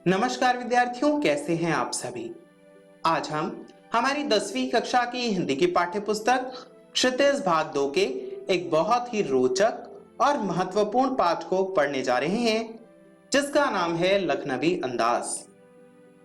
नमस्कार विद्यार्थियों, कैसे हैं आप सभी। आज हम हमारी 10वीं कक्षा की हिंदी की पाठ्य पुस्तक क्षितिज भाग 2 के एक बहुत ही रोचक और महत्वपूर्ण पाठ को पढ़ने जा रहे हैं, जिसका नाम है लखनवी अंदाज।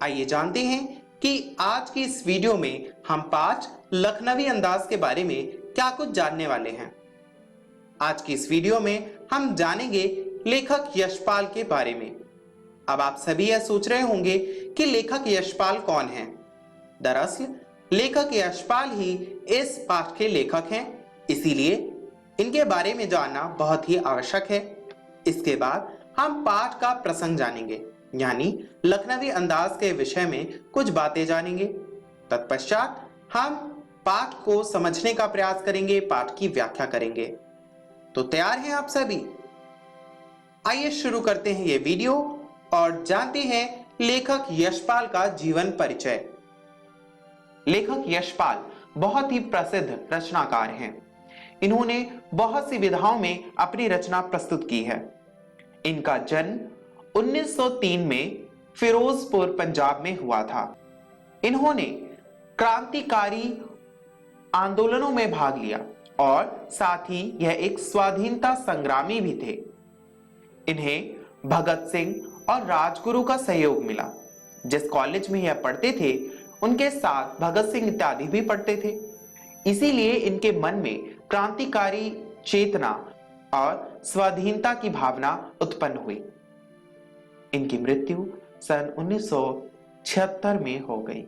आइए जानते हैं कि आज की इस वीडियो में हम पाठ लखनवी अंदाज के बारे में क्या कुछ जानने वाले हैं। आज की इस वीडियो में हम जानेंगे लेखक यशपाल के बारे में। अब आप सभी यह सोच रहे होंगे कि लेखक यशपाल कौन है। दरअसल लेखक यशपाल ही इस पाठ के लेखक हैं, इसीलिए इनके बारे में जानना बहुत ही आवश्यक है। इसके बाद हम पाठ का प्रसंग जानेंगे, यानी लखनवी अंदाज के विषय में कुछ बातें जानेंगे। तत्पश्चात हम पाठ को समझने का प्रयास करेंगे, पाठ की व्याख्या करेंगे। तो तैयार हैं आप सभी? आइए शुरू करते हैं ये वीडियो और जानते हैं लेखक यशपाल का जीवन परिचय। लेखक यशपाल बहुत ही प्रसिद्ध रचनाकार हैं। इन्होंने बहुत सी विधाओं में अपनी रचना प्रस्तुत की है। इनका जन्म 1903 में फिरोजपुर पंजाब में हुआ था। इन्होंने क्रांतिकारी आंदोलनों में भाग लिया और साथ ही यह एक स्वाधीनता संग्रामी भी थे। इन्हें भगत सिंह और राजगुरु का सहयोग मिला। जिस कॉलेज में यह पढ़ते थे उनके साथ भगत सिंह इत्यादि भी पढ़ते थे, इसीलिए इनके मन में क्रांतिकारी चेतना और स्वाधीनता की भावना उत्पन्न हुई। इनकी मृत्यु सन 1976 में हो गई।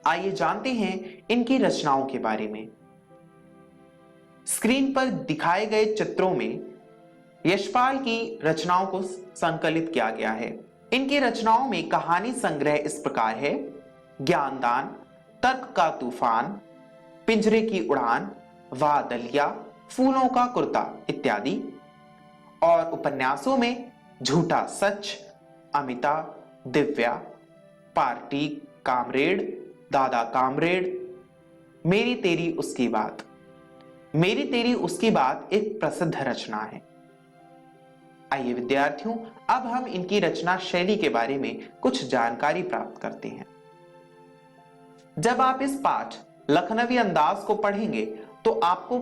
आइए जानते हैं इनकी रचनाओं के बारे में। स्क्रीन पर दिखाए गए चित्रों में यशपाल की रचनाओं को संकलित किया गया है। इनकी रचनाओं में कहानी संग्रह इस प्रकार है: ज्ञानदान, तर्क का तूफान, पिंजरे की उड़ान, वाह दलिया, फूलों का कुर्ता इत्यादि। और उपन्यासों में झूठा सच, अमिता, दिव्या, पार्टी कामरेड, दादा कामरेड, मेरी तेरी उसकी बात। मेरी तेरी उसकी बात एक प्रसिद्ध रचना है। आइए विद्यार्थियों, अब हम इनकी रचना शैली के बारे में कुछ जानकारी प्राप्त करते हैं। जब आप इस पाठ लखनवी अंदाज को पढ़ेंगे तो आपको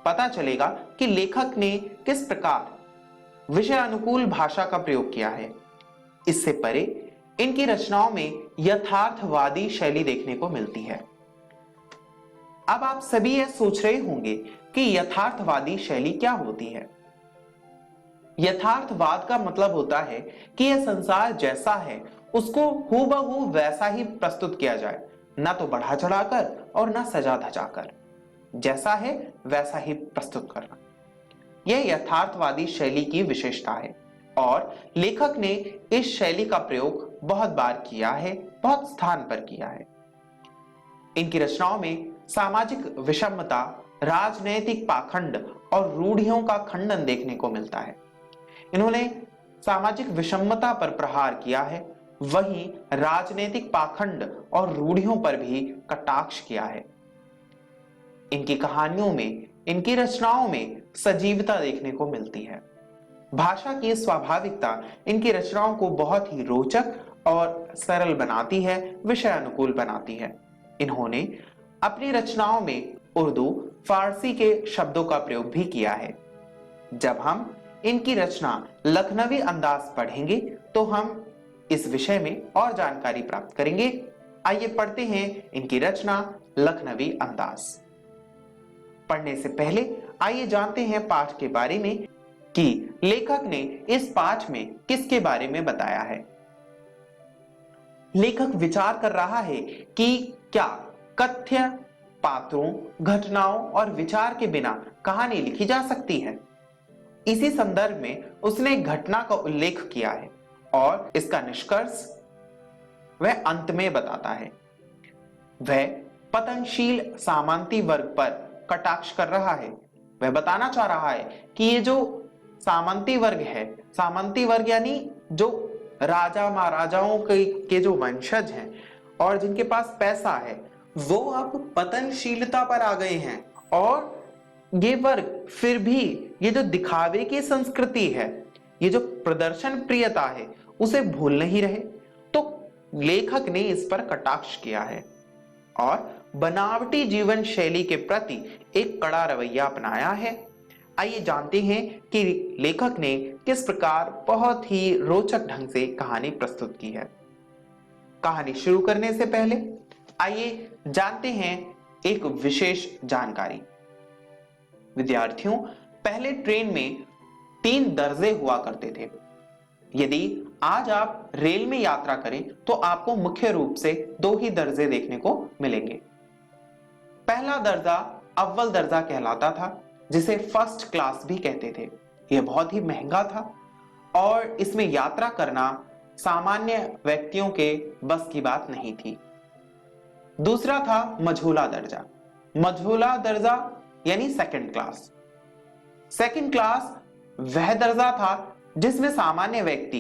पता चलेगा कि लेखक ने किस प्रकार विषय अनुकूल भाषा का प्रयोग किया है। इससे परे इनकी रचनाओं में यथार्थवादी शैली देखने को मिलती है। अब आप सभी यह सोच रहे होंगे कि यथार्थवादी शैली क्या होती है। यथार्थवाद का मतलब होता है कि यह संसार जैसा है उसको हूबहू वैसा ही प्रस्तुत किया जाए, ना तो बढ़ा चढ़ाकर और ना सजा धजाकर। जैसा है वैसा ही प्रस्तुत करना, यह यथार्थवादी शैली की विशेषता है और लेखक ने इस शैली का प्रयोग बहुत बार किया है, बहुत स्थान पर किया है। इनकी रचनाओं में सामाजिक विषमता, राजनैतिक पाखंड और रूढ़ियों का खंडन देखने को मिलता है। इन्होंने सामाजिक विषमता पर प्रहार किया है, वहीं राजनीतिक पाखंड और रूढ़ियों पर भी कटाक्ष किया है। इनकी कहानियों में, इनकी रचनाओं में सजीवता देखने को मिलती है। भाषा की स्वाभाविकता इनकी रचनाओं को बहुत ही रोचक और सरल बनाती है, विषय अनुकूल बनाती है। इन्होंने अपनी रचनाओं में उर्दू, फारसी के शब्दों का प्रयोग भी किया है। जब हम इनकी रचना लखनवी अंदाज पढ़ेंगे तो हम इस विषय में और जानकारी प्राप्त करेंगे। आइए पढ़ते हैं इनकी रचना लखनवी अंदाज। पढ़ने से पहले आइए जानते हैं पाठ के बारे में कि लेखक ने इस पाठ में किसके बारे में बताया है। लेखक विचार कर रहा है कि क्या कथ्य पात्रों, घटनाओं और विचार के बिना कहानी लिखी जा सकती है। इसी संदर्भ में उसने घटना का उल्लेख किया है और इसका निष्कर्ष वह अंत में बताता है। वह पतनशील सामंती वर्ग पर कटाक्ष कर रहा है। वह बताना चाह रहा है कि ये जो सामंती वर्ग है, सामंती वर्ग यानी जो राजा महाराजाओं के जो वंशज हैं और जिनके पास पैसा है, वो अब पतनशीलता पर आ गए हैं और ये वर्ग फिर भी ये जो दिखावे की संस्कृति है, ये जो प्रदर्शन प्रियता है, उसे भूल नहीं रहे, तो लेखक ने इस पर कटाक्ष किया है और बनावटी जीवन शैली के प्रति एक कड़ा रवैया अपनाया है। आइए जानते हैं कि लेखक ने किस प्रकार बहुत ही रोचक ढंग से कहानी प्रस्तुत की है। कहानी शुरू करने से पहले आइए जानते हैं एक विशेष जानकारी। विद्यार्थियों, पहले ट्रेन में 3 दर्जे हुआ करते थे। यदि आज आप रेल में यात्रा करें तो आपको मुख्य रूप से 2 ही दर्जे देखने को मिलेंगे। पहला दर्जा अव्वल दर्जा कहलाता था, जिसे फर्स्ट क्लास भी कहते थे। यह बहुत ही महंगा था और इसमें यात्रा करना सामान्य व्यक्तियों के बस की बात नहीं थी। दूसरा था मझोला दर्जा। मझोला दर्जा यानी सेकंड क्लास। सेकंड क्लास वह दर्जा था जिसमें सामान्य व्यक्ति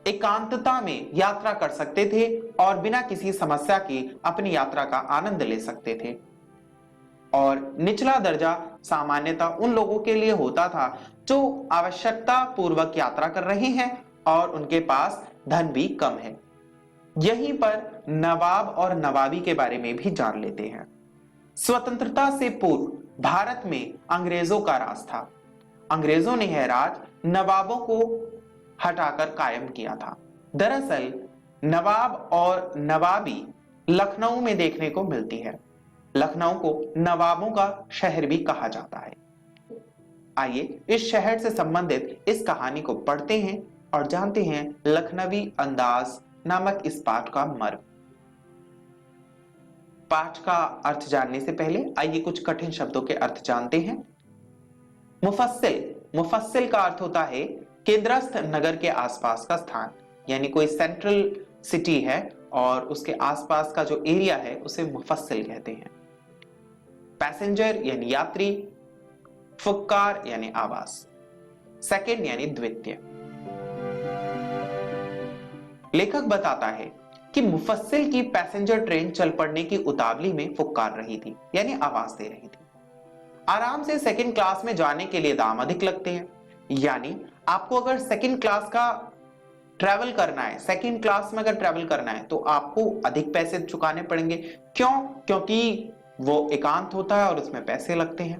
एकांतता में यात्रा कर सकते थे और बिना किसी समस्या की अपनी यात्रा का आनंद ले सकते थे। और निचला दर्जा सामान्यतः उन लोगों के लिए होता था जो आवश्यकता पूर्वक यात्रा कर रहे हैं और उनके पास धन भी कम है। यहीं पर नवाब और नवाबी के बारे में भी जान लेते हैं। स्वतंत्रता से पूर्व भारत में अंग्रेजों का राज था। अंग्रेजों ने यह राज नवाबों को हटाकर कायम किया था। दरअसल नवाब और नवाबी लखनऊ में देखने को मिलती है। लखनऊ को नवाबों का शहर भी कहा जाता है। आइए इस शहर से संबंधित इस कहानी को पढ़ते हैं और जानते हैं लखनवी अंदाज नामक इस पाठ का मर्म। पाठ का अर्थ जानने से पहले आइए कुछ कठिन शब्दों के अर्थ जानते हैं। मुफस्सिल, मुफस्सिल का अर्थ होता है केंद्रस्थ नगर के आसपास का स्थान, यानी कोई सेंट्रल सिटी है और उसके आसपास का जो एरिया है उसे मुफस्सिल कहते हैं। पैसेंजर यानी यात्री, फुक्कार यानी आवास, सेकंड यानी द्वितीय। लेखक बताता है कि मुफस्सिल की पैसेंजर ट्रेन चल पड़ने की उतावली में फुक्कार रही थी, यानी आवाज दे रही थी। आराम से सेकंड क्लास में जाने के लिए दाम अधिक लगते हैं, यानी आपको अगर सेकंड क्लास का ट्रैवल करना है, सेकंड क्लास में अगर ट्रैवल करना है तो आपको अधिक पैसे चुकाने पड़ेंगे। क्यों? क्योंकि वो एकांत होता है और उसमें पैसे लगते हैं।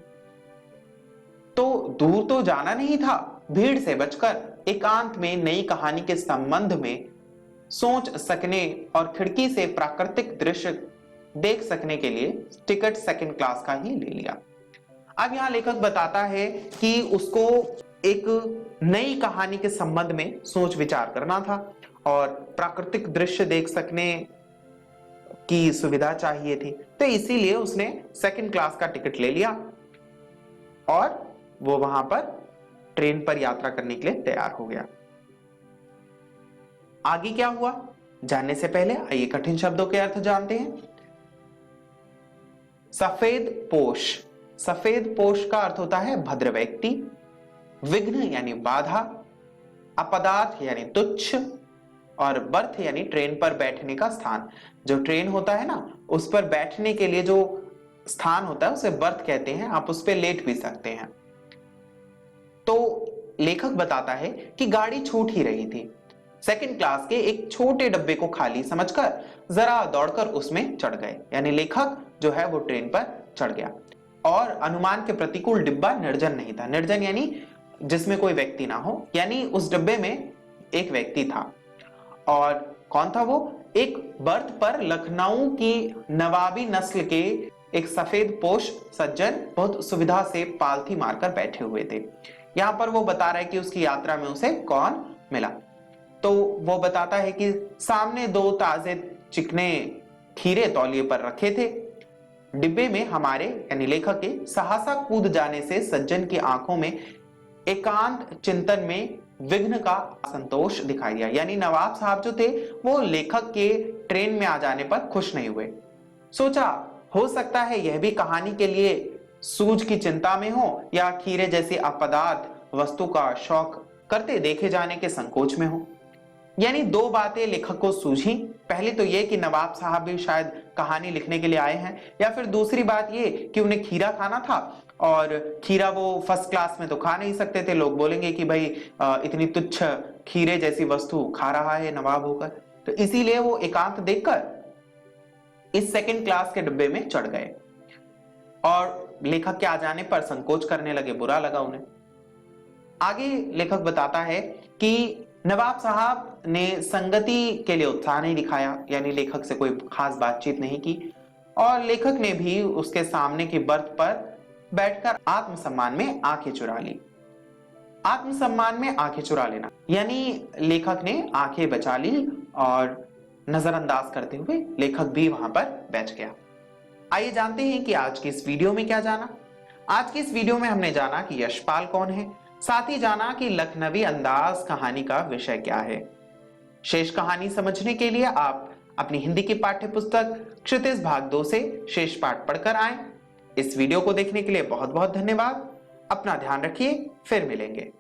तो दूर तो जाना नहीं था, भीड़ से बचकर एकांत में नई कहानी के संबंध में सोच सकने और खिड़की से प्राकृतिक दृश्य देख सकने के लिए टिकट सेकंड क्लास का ही ले लिया। अब यहां लेखक बताता है कि उसको एक नई कहानी के संबंध में सोच विचार करना था और प्राकृतिक दृश्य देख सकने की सुविधा चाहिए थी, तो इसीलिए उसने सेकंड क्लास का टिकट ले लिया और वो वहां पर ट्रेन पर यात्रा करने के लिए तैयार हो गया। आगे क्या हुआ जानने से पहले आइए कठिन शब्दों के अर्थ जानते हैं। सफेद पोश, सफेद पोश का अर्थ होता है भद्र व्यक्ति, विघ्न यानी बाधा, अपदार्थ यानी तुच्छ और बर्थ यानी ट्रेन पर बैठने का स्थान। जो ट्रेन होता है ना, उस पर बैठने के लिए जो स्थान होता है उसे बर्थ कहते हैं। आप उस पर लेट भी सकते हैं। तो लेखक बताता है कि गाड़ी छूट ही रही थी। सेकंड क्लास के एक छोटे डब्बे को खाली समझकर जरा दौड़कर उसमें चढ़ गए, यानी लेखक जो है वो ट्रेन पर चढ़ गया। और अनुमान के प्रतिकूल डिब्बा निर्जन नहीं था। निर्जन यानी जिसमें कोई व्यक्ति ना हो, यानी उस डब्बे में एक व्यक्ति था। और कौन था वो? एक बर्थ पर लखनऊ की नवाबी नस्ल के एक सफेद पोश सज्जन बहुत सुविधा से पालथी मारकर बैठे हुए थे। यहां पर वो बता रहा है कि उसकी यात्रा में उसे कौन मिला। तो वो बताता है कि सामने 2 ताजे चिकने खीरे तौलिए पर रखे थे। डिब्बे में हमारे यानी लेखक के सहसा कूद जाने से सज्जन की आंखों में एकांत चिंतन में विघ्न का असंतोष दिखाई दिया, यानी नवाब साहब जो थे वो लेखक के ट्रेन में आ जाने पर खुश नहीं हुए। सोचा हो सकता है यह भी कहानी के लिए सूझ की चिंता में हो या खीरे जैसी अपदार्थ वस्तु का शौक करते देखे जाने के संकोच में हो। यानी 2 बातें लेखक को सूझी। पहली तो यह कि नवाब साहब भी शायद कहानी लिखने के लिए आए हैं, या फिर दूसरी बात यह कि उन्हें खीरा खाना था और खीरा वो फर्स्ट क्लास में तो खा नहीं सकते थे। लोग बोलेंगे कि भाई इतनी तुच्छ खीरे जैसी वस्तु खा रहा है नवाब होकर, तो इसीलिए वो एकांत देखकर इस सेकंड क्लास के डिब्बे में चढ़ गए और लेखक के आ जाने पर संकोच करने लगे, बुरा लगा उन्हें। आगे लेखक बताता है कि नवाब साहब ने संगति के लिए उत्साह नहीं दिखाया, यानी लेखक से कोई खास बातचीत नहीं की, और लेखक ने भी उसके सामने की बर्थ पर बैठकर आत्मसम्मान में आंखें चुरा ली। आत्मसम्मान में आंखें चुरा लेना यानी लेखक ने आंखें बचा ली और नजरअंदाज करते हुए लेखक भी वहां पर बैठ गया। आइए जानते हैं कि आज की इस वीडियो में क्या जाना। आज की इस वीडियो में हमने जाना कि यशपाल कौन है, साथ ही जाना कि लखनवी अंदाज कहानी का विषय क्या है। शेष कहानी समझने के लिए आप अपनी हिंदी की पाठ्य पुस्तक क्षितिज भाग 2 से शेष पाठ पढ़कर आएं। इस वीडियो को देखने के लिए बहुत बहुत धन्यवाद। अपना ध्यान रखिए, फिर मिलेंगे।